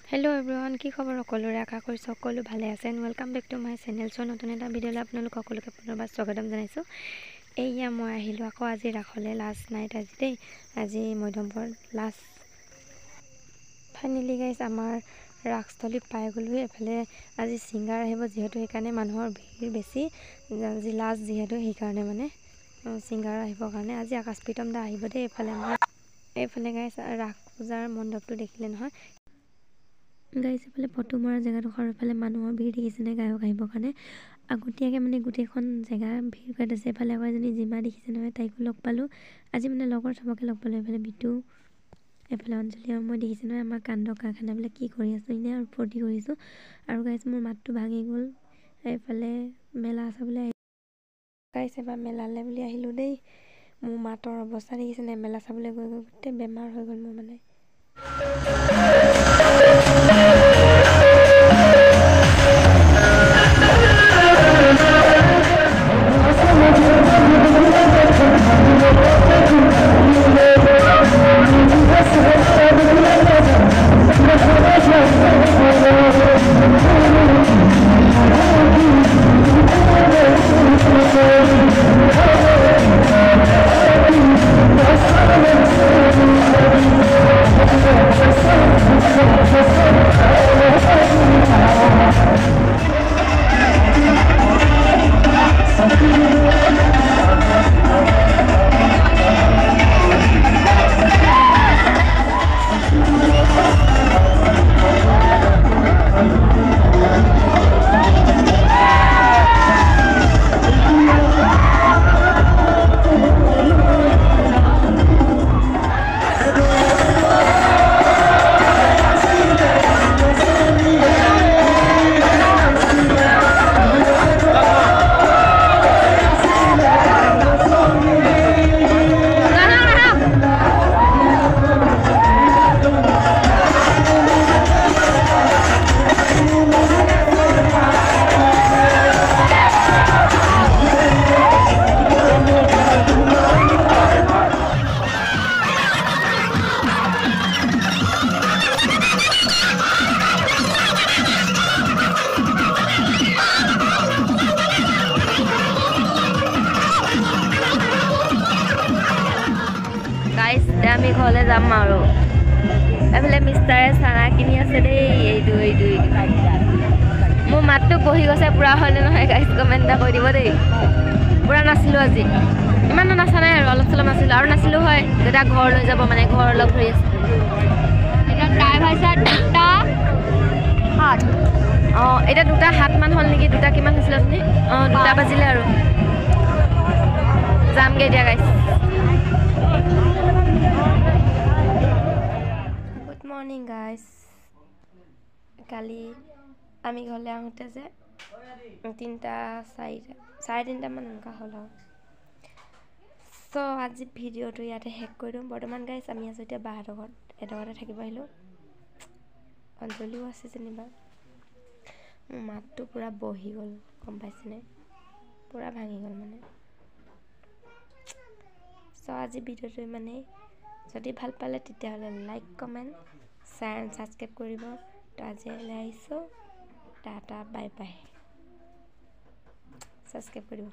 Hello' everyone, কি খবৰ সকলোৰে? আশা কৰিছোঁ সকলো ভালে আছে and welcome back to my channel. So' নতুন এটা ভিডিঅ'লৈ আপোনালোক সকলোকে পুনৰবাৰ স্বাগতম জনাইছোঁ। এয়া মই আহিলোঁ আকৌ আজি ৰাসলৈ, লাষ্ট নাইট আজি দেই, আজি মধ্যমপুৰ লাষ্ট ফাইনেলি গাইজ আমাৰ ৰাসস্থলী পাই গ'লোঁ। এফালে আজি ছিংগাৰ আহিব যিহেতু, সেইকাৰণে মানুহৰ ভিৰ বেছি। আজি লাষ্ট যিহেতু সেইকাৰণে মানে ছিংগাৰ আহিবৰ কাৰণে আজি আকাশ প্ৰীতম দা আহিব দেই। এইফালে গাইজ ৰাস পূজাৰ মণ্ডপটো দেখিলে নহয় গাইজ। এইফালে ফটো মৰা জেগাডোখৰ এইফালে মানুহৰ ভিৰ দেখিছেনে? গায়ক আহিবৰ কাৰণে আগতীয়াকৈ মানে গোটেইখন জেগা ভিৰ কৰি আছে। এইফালে আকৌ এজনী জিমা দেখিছে নহয়, তাইকো লগ পালোঁ আজি, মানে লগৰ চবকে লগ পালোঁ। এইফালে বিটু, এইফালে অঞ্জলি আৰু মই দেখিছোঁ নহয় আমাৰ কাণ্ড কাৰখানাবিলাক কি কৰি আছোঁ এনেই আৰু ফূৰ্তি কৰিছোঁ। আৰু গাইজ মোৰ মাতটো ভাঙি গ'ল। এইফালে মেলা চাবলৈ গাইজ, এবাৰ মেলালৈ বুলি আহিলোঁ দেই। মোৰ মাতৰ অৱস্থা দেখিছেনে? মেলা চাবলৈ গৈ গৈ গোটেই বেমাৰ হৈ গ'ল মোৰ মানে। আমি ঘৰলৈ যাম আৰু এইফালে মিষ্টাৰে চানা কিনি আছে দেই। এইটো মোৰ মাতটো বহি গৈছে পুৰা, হয়নে নহয় গাইজ? কমেণ্ট এটা কৰি দিব দেই। পুৰা নাছিলোঁ আজি, ইমানো নাচা নাই আৰু অলপ চলপ নাছিলোঁ। আৰু নাছিলোঁ হয় যেতিয়া ঘৰ লৈ যাব, মানে ঘৰ অলপ ধৰি আছে। এতিয়া টাইম হৈছে 2:07। এতিয়া 2:07 হ'ল নেকি? 2টা কিমান হৈছিলে আপুনি? 2টা বাজিলে আৰু যামগৈ এতিয়া গাইজ। Good morning guys. কালি আমি ঘৰলৈ আহোঁতে যে 3টা 4:30 3:30মান এনেকুৱা হ'ল আৰু। চ' আজি ভিডিঅ'টো ইয়াতে শেষ কৰি দিওঁ। বৰ্তমান গাইজ আমি আছোঁ এতিয়া বাহঁতৰ ঘৰত, এডোখৰতে থাকিব আহিলোঁ। অঞ্জলিও আছে যেনিবা। মোৰ মাতটো পূৰা বহি গ'ল, গম পাইছেনে? পূৰা ভাঙি গ'ল মানে। চ' আজি ভিডিঅ'টো ইমানেই। যদি ভাল পালে তেতিয়াহ'লে like, comment, share and subscribe কৰিব। তো আজিলৈ আহিছোঁ, টাটা বাই বাই। ছাবস্ক্ৰাইব কৰিব।